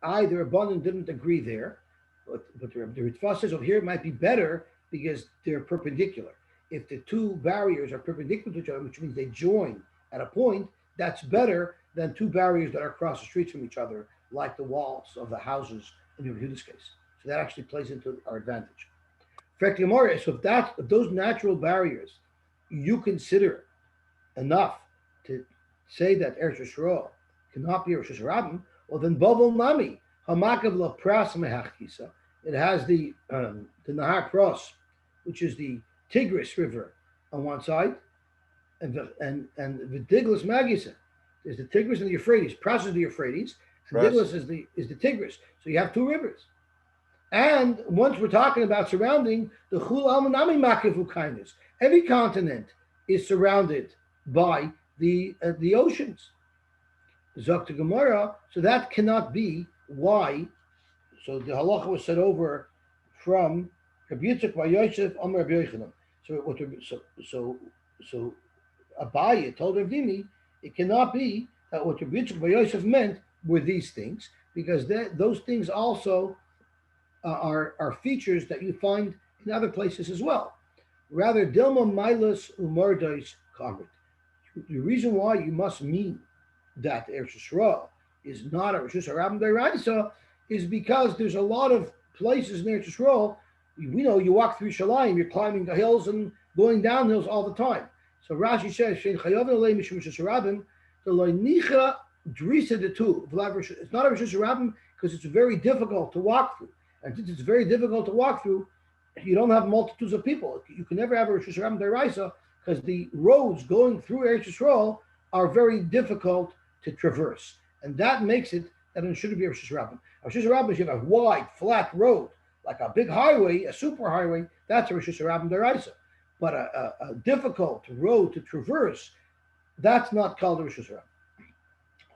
The Rabbanan didn't agree there, but the Ritva says over here it might be better because they're perpendicular. If the two barriers are perpendicular to each other, which means they join at a point, that's better than two barriers that are across the streets from each other, like the walls of the houses in Yehuda's case. So that actually plays into our advantage. So if those natural barriers you consider enough to say that Eretz Yisrael cannot be Rosh Hashanah, well then Bovel Nami Hamakav La Pras Mehachkisa. It has the Nahar Pras, which is the Tigris River on one side, and the Diglas Magisa. There's the Tigris and the Euphrates. Pras is the Euphrates, and Diglas is the Tigris. So you have two rivers. And once we're talking about surrounding, the Chul Almanami Makivu kindness. Every continent is surrounded by the oceans. Zok Gemara, so that cannot be why. So the halacha was set over from Rabbi Yitzchak by Yosef Amar Rabbi Yochanan. So Abaye told Rav Dimi, it cannot be that what Rabbi Yitzchak by Yosef meant were these things, because those things also are features that you find in other places as well. Rather, Dilma Milas Umardais Kamrit. The reason why you must mean that Eretz Yisrael is not a Rishus Harabim Deraisa is because there's a lot of places in Eretz Yisrael. We know you walk through Shalayim, you're climbing the hills and going down hills all the time. So Rashi says, Shein Chayavin Alei Mishum Rishus Harabim, the Loinicha Drisa de Tu. It's not a Rishus Harabim because it's very difficult to walk through. And since it's very difficult to walk through, you don't have multitudes of people. You can never have a Rishus Harabim Deraisa because the roads going through Eretz Yisrael are very difficult to traverse. And that makes it that it shouldn't be a Rishus Harabim. A Rishus Harabim is you have a wide, flat road, like a big highway, a super highway, that's a Rishus Harabim Deraisa. But a difficult road to traverse, that's not called a Rishus Harabim.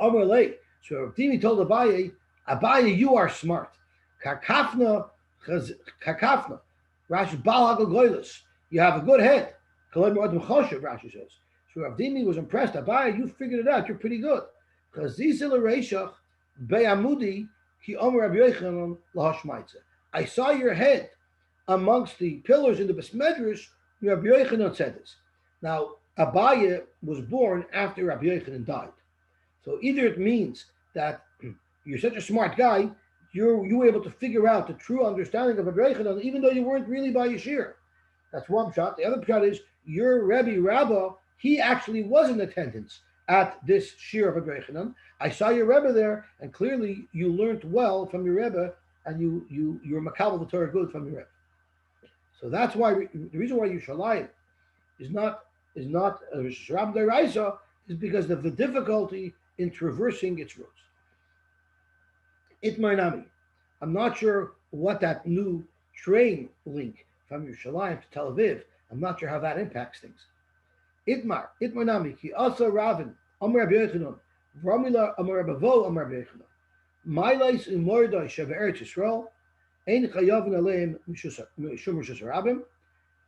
Amar Lei, so Dimi told Abaye, you are smart. Kakafna, Rashi Bal HaGogoylus, you have a good head. Rashi says. So Rav Dimi was impressed. Abaye, you figured it out. You're pretty good. I saw your head amongst the pillars in the Besmedrish. Rabbi Yochanan said this. Now, Abaye was born after Rabbi Yochanan died. So either it means that you're such a smart guy, you were able to figure out the true understanding of Rabbi Yochanan, even though you weren't really by Yeshir. That's one shot. The other shot is your Rebbe Rabbah, he actually was in attendance at this Shir of Rabbi Yochanan. I saw your Rebbe there, and clearly you learned well from your Rebbe, and you were makabel the Torah good from your Rebbe. So that's why the reason why Yerushalayim is not a Rabbi Deraisa is because of the difficulty in traversing its roads. Itmar I'm not sure what that new train link from Yerushalayim to Tel Aviv, I'm not sure how that impacts things. Itmar Nami, ki also Ravin, Amar Rabbi Yochanan, V'ramila Amar Rabbi Vo, Amar Rabbi Yochanan. Mailais Umordai Sheva Eretz Yisrael, Ein Chayavin Aleim Mishum Rishus Harabim.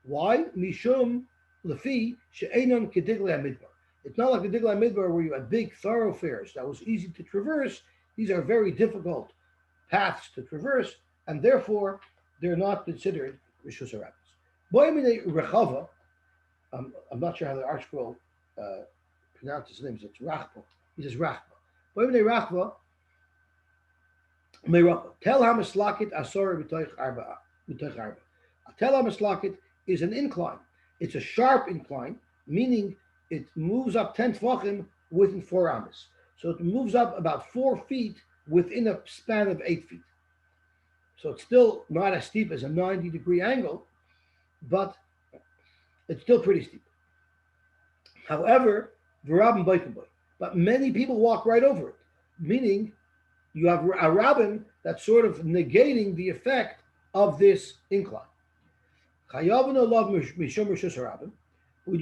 Why? Mishum Lefi She'enon Kediglei HaMidbar. It's not like the Diglei HaMidbar where you had big thoroughfares that was easy to traverse. These are very difficult paths to traverse, and therefore they're not considered Rishus Harabim. Boimine Rechava, I'm not sure how the ArtScroll pronounces his name. It's Rachba. He says Rachba. Boimine Rachba. Tel HaMeslakit Asor B'toich Arba. Tel HaMeslakit is an incline. It's a sharp incline, meaning it moves up 10 tvachim within 4 amas. So it moves up about 4 feet within a span of 8 feet. So it's still not as steep as a 90-degree angle, but it's still pretty steep. However, but many people walk right over it, meaning you have a rabbin that's sort of negating the effect of this incline. Would you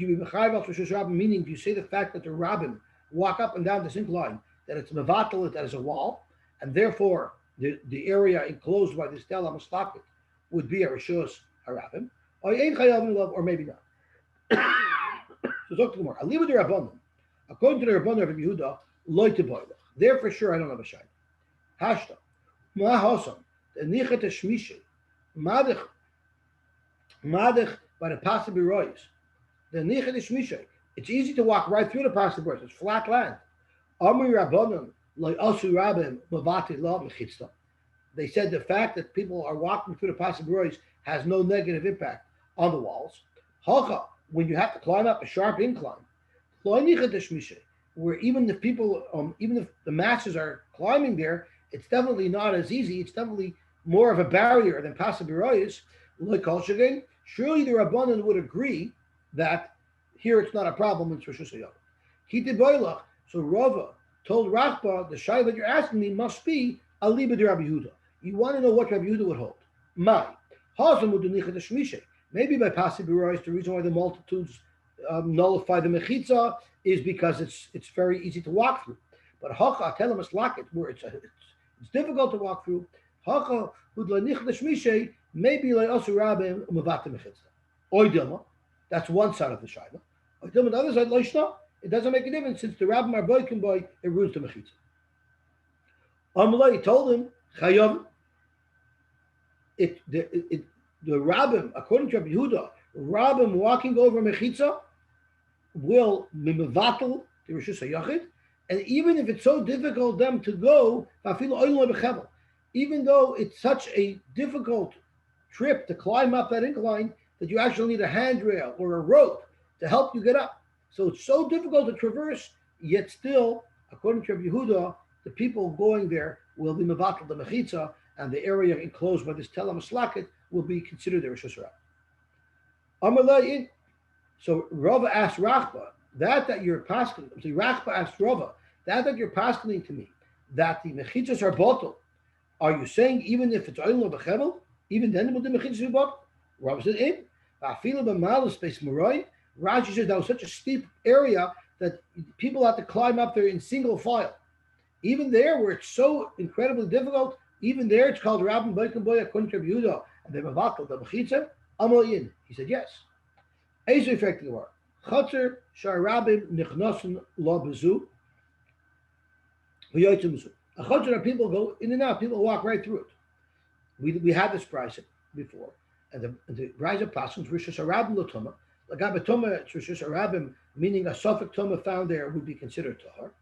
be mechayiv al rishus rabbin? Meaning, do you say the fact that the rabbin walk up and down this incline, that it's mevatel as a wall, and therefore the area enclosed by this tel hamaslakit would be a rishus harabim, or maybe not. So talk to the more. Aliva de Rabbanon, according to the Rabbanon of Yehuda, loy teboilach. There for sure I don't have a shayla. Hashta, ma hosam, the nichet shmishe, madich Madich by the Pasib Royes. The Nichad Shmishay. It's easy to walk right through the Pasib Royes. It's flat land. Amri Rabbanon, like Asu Rabim, Mavati La Mechitza. They said the fact that people are walking through the Pasib Royes has no negative impact on the walls. Hacha, when you have to climb up a sharp incline, where even if people, even if the masses are climbing there, it's definitely not as easy. It's definitely more of a barrier than Pasib Royes. Like Kolshagain, surely the Rabbanon would agree that here it's not a problem in Rosh Hashanah. So Rava told Rachba, the shayla that you're asking me must be aliba de Rabbi Yehuda. You want to know what Rabbi Yehuda would hold. My maybe by Pasib Royes, the reason why the multitudes nullify the mechitza is because it's very easy to walk through. But Hacha tell him it's lakit, where it's difficult to walk through. Hacha maybe like also Rabim umavata mechitza. Oidilma, that's one side of the shayla. Oidilma, the other side loishna. It doesn't make a difference since the Rabbim are boykin boy, it ruins the mechitza. Amalai told him, Chayav, the Rabbim, according to Rabbi Yehuda, Rabbim walking over mechitza will mimevatel the Rishus HaYachid, and even if it's so difficult them to go, even though it's such a difficult trip to climb up that incline that you actually need a handrail or a rope to help you get up. So it's so difficult to traverse, yet still, according to Rabbi Yehuda, the people going there will be mevatel the mechitza, and the area enclosed by this telam slaket will be considered the Rosh Hashanah. So Rava asked Rachba, that you're passing, Rachba asked Rava, that you're passing to me, that the mechitzas are bottled, are you saying even if it's oil of a chevel, even then will the mechitzas be bottled? Rava said, in. Rashi says that was such a steep area that people had to climb up there in single file. Even there, where it's so incredibly difficult, even there it's called Rabbim Boykin Boy according to Yehuda, and they mevatel the mechitza. Amalyin. He said yes. Ezo effect the word. Chatzer shar Rabbim nichnasen lo bezu. V'yotzim zu. A chatzer that people go in and out. People walk right through it. We had this price before, and the rise of passions Rishus Harabim l'tuma. Lagabe tuma Rishus Harabim, meaning a suffix tuma found there would be considered tahar,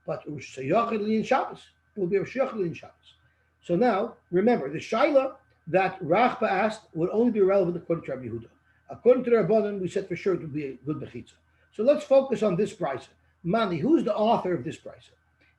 but Rishus Hayachid in Shabbos it would be Rishus Hayachid in Shabbos. So now remember the shaila that Rachba asked would only be relevant according to Rabbi Yehuda. According to the Rabbanan, we said for sure it would be a good mechitza. So let's focus on this brisa. Mani, who's the author of this brisa?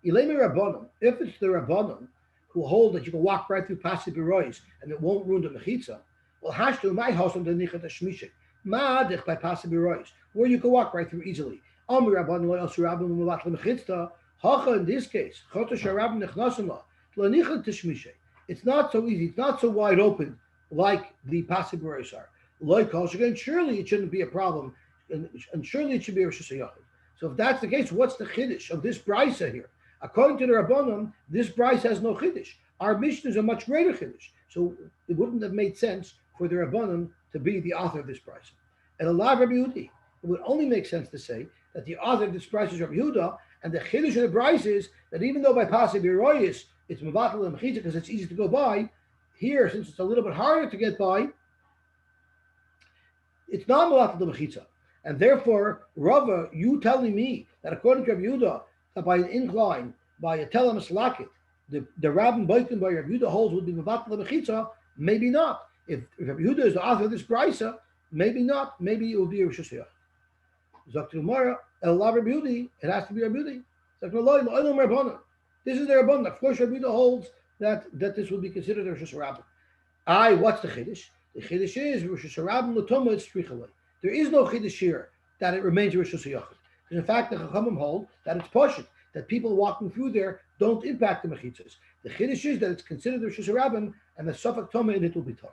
Ilemi Rabbanan. If it's the Rabbanan who hold that you can walk right through Pasib Rois and it won't ruin the mechitza, well, hashtu my house on the nichat shmishik ma'adich by Pasib Rois, where you can walk right through easily. Amir Rabbanan lo yasu Rabbanan muvat lemechitza. Hacha in this case, choto sharabim nechnasim la nichat shmishik. It's not so easy. It's not so wide open like the Pasib Rois are. Like again, surely it shouldn't be a problem, and surely it should be a Rosh Hashanah. So if that's the case, what's the chiddush of this brisa here? According to the Rabbanon, this brisa has no chiddush. Our Mishnah is a much greater chiddush. So it wouldn't have made sense for the Rabbanon to be the author of this brisa. And a lot of Rabbi Yehudi, it would only make sense to say that the author of this brisa is Rabbi Yehuda, and the chiddush of the brisa is that even though by Pasib Rois it's mevatel and mechitza because it's easy to go by, here since it's a little bit harder to get by, it's not mevatel the mechitza. And therefore, Rava, you telling me that according to Rabbi Yehuda, that by an incline, by a telam slakit, the Rabbin Boykin by Rabbi Yehuda holds would be mevatel the mechitza, maybe not. If Rabbi Yehuda is the author of this brisa, maybe not. Maybe it will be a Rosh Hashanah. Zakti Gemara, El La Rabbi Yehudi, it has to be Rabbi Yehudi. This is the Rabbanon. Of course, Rabbi Yehuda holds that this will be considered a Rosh Hashanah. What's the chiddush? The chiddush is Rosh Hashanah l'toma it's strichalei. There is no chiddush here that it remains Rosh Hashanah. Because in fact, the Chachamim hold that it's poshut, that people walking through there don't impact the mechitzas. The chiddush is that it's considered Rosh Hashanah and the safek toma in it will be Torah.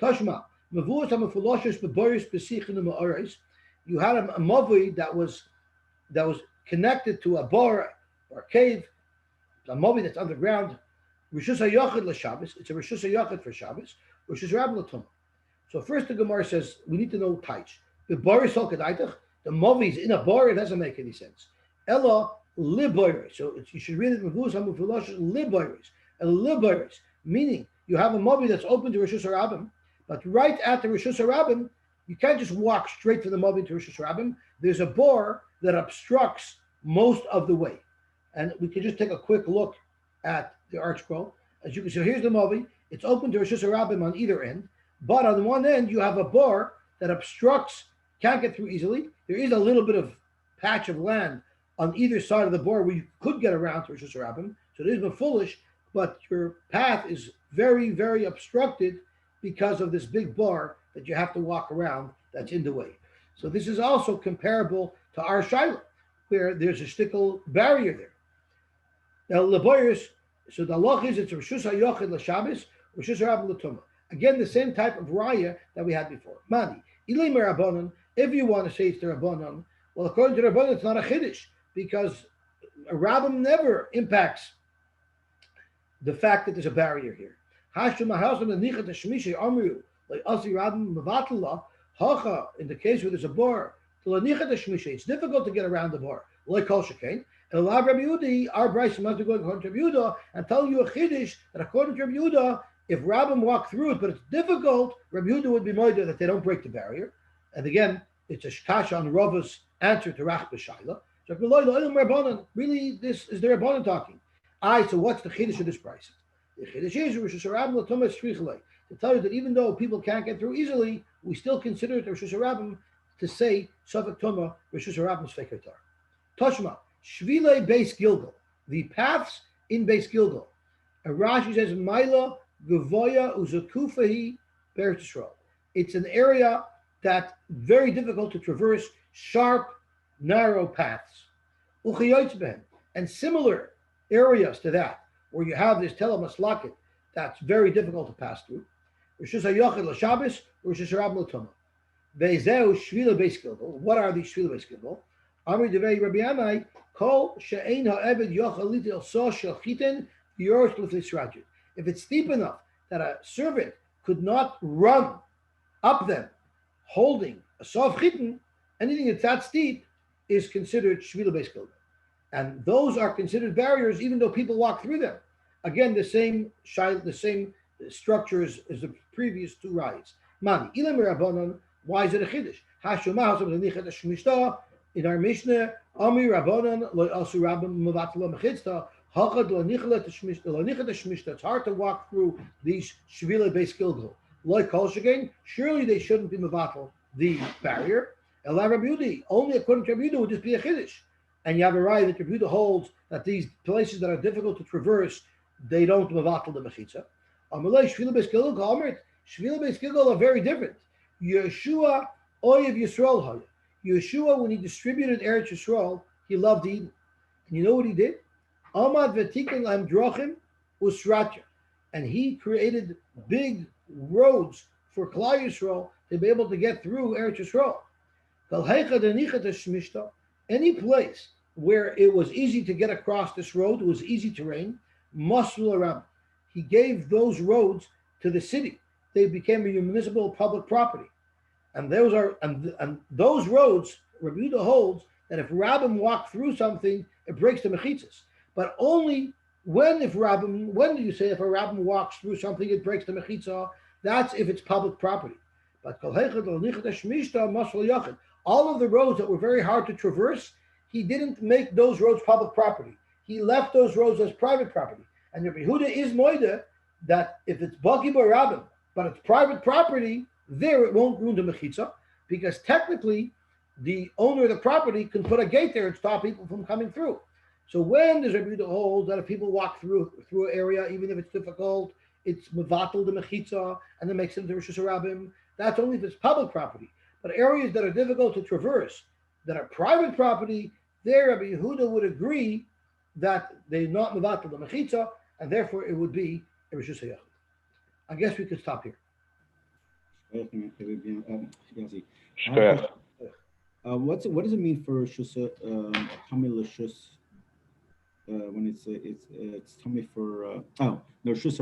Tashma, mevuas hamafuloshes beboris besichin u'ma'aris. You had a mavi that was connected to a bar or a cave, a mavi that's underground. Rishus hayachid l'Shabbos. It's a Rishus hayachid for Shabbos. Rishus Rabbin l'Tumah. So first the Gemara says we need to know taich. The bar is the mavi is in a bar. It doesn't make any sense. Ella liboris. So you should read it mevuas hamafuloshes liboris. And liboris meaning you have a mavi that's open to Rishus Rabbin, But right at the Rosh Hashanah, you can't just walk straight from the Mobi to Rosh Hashanah. There's a bore that obstructs most of the way. And we can just take a quick look at the Arch Scroll. As you can see, here's the Mobi. It's open to Rosh Hashanah on either end. But on one end, you have a bore that obstructs, can't get through easily. There is a little bit of patch of land on either side of the bore where you could get around to Rosh Hashanah. So it is been foolish, but your path is very, very obstructed because of this big bar that you have to walk around that's in the way. So this is also comparable to our Shiloh, where there's a stickle barrier there. Now, Laboyers, so the loch is it's Rishus HaYochid LaShabbos, Rishus HaRabban LaTumah. Again, the same type of raya that we had before. Mani, Ilay Merabonon, if you want to say it's the Rabbanon, well, according to the Rabbanon, it's not a Chiddush, because a rabbin never impacts the fact that there's a barrier here. In the case where there's a bar, it's difficult to get around the bar. Like Kol Shekain. And Rabbi Yehudi, our Bryce must be going according to Rabbi Yehuda and tell you a Chiddush that according to Rabbi Yehuda, if rabbim walk through it, but it's difficult, Rabbi Yehuda would be moider that they don't break the barrier. And again, it's a shkasha on Rava's answer to Rach B'Shaila. So really, this is the Rabbanon talking. So what's the Chiddush of this price? The Chiddush is Rosh Hashanah to tell you that even though people can't get through easily, we still consider it Rosh Hashanah to say Safek Tumah Rosh Hashanah's Feketar. Toshma Shvilei Beis Gilgal, the paths in Beis Gilgal. And Rashi says Maila Gavoya Uzakufahi Beretz Yisrael. It's an area that's very difficult to traverse, sharp, narrow paths. And similar areas to that, where you have this telemaslaket that's very difficult to pass through. Rosh Hashanah l'Shabbos, Rosh Hashanah l'Tumah. Ve'zeu shvila beis Gilgal. What are these shvila beis Gilgal? Amri devei Rabbi Yannai kol she'ein ha'eved yochel litil so shel chitin yorosh l'flisrajit. If it's steep enough that a servant could not run up them holding a sof chitin, anything that's that steep is considered shvila beis Gilgal. And those are considered barriers, even though people walk through them. Again, the same structure as the previous two rides. Mani, ilam rabbanon. Why is it a chiddush? In our Mishnah, Ami rabbanon lo asu rabbim mevatla mechitzta. Hachad lo nichla shmishta. It's hard to walk through these shvila beis Gilgal. Like Kol Shekain, surely they shouldn't be mevatl the barrier. Ela Rabbi Yehudi, only according to Rabbi Yehudi would this be a chiddush. And you have a right that Rabbi Yehuda holds that these places that are difficult to traverse, they don't mevatel the mechitza. Amalei shvila beis Gilgal kalmert. Shvila beis Gilgal are very different. Yeshua oyev Yisrael haya. Yeshua, when he distributed Eretz Yisrael, he loved Eden. And you know what he did? Amad v'tiken lahem drochim usratya. And he created big roads for Klal Yisrael to be able to get through Eretz Yisrael. Kal heicha denichat shmishta. Any place where it was easy to get across this road, it was easy terrain, Masul around. He gave those roads to the city. They became a municipal public property. And those are and those roads, Rabbi Yehuda holds that if rabbim walk through something, it breaks the mechitzas. But only when do you say if a rabbim walks through something, it breaks the mechitzah? That's if it's public property. But all of the roads that were very hard to traverse, he didn't make those roads public property. He left those roads as private property. And Rabbi Yehuda is moida that if it's baki b'rabbim, but it's private property, there it won't ruin the mechitza, because technically the owner of the property can put a gate there and stop people from coming through. So when does Rabbi Yehuda hold that if people walk through an area, even if it's difficult, it's mevatel the mechitza and it makes it into Rosh Hashanah? That's only if it's public property. But areas that are difficult to traverse, that are private property, there Rabbi Yehuda would agree that they're not mevatel the mechitza, and therefore it would be a Rosh Hashanah. I guess we could stop here. What does it mean for Shus Tamil when it's tummy for no Shus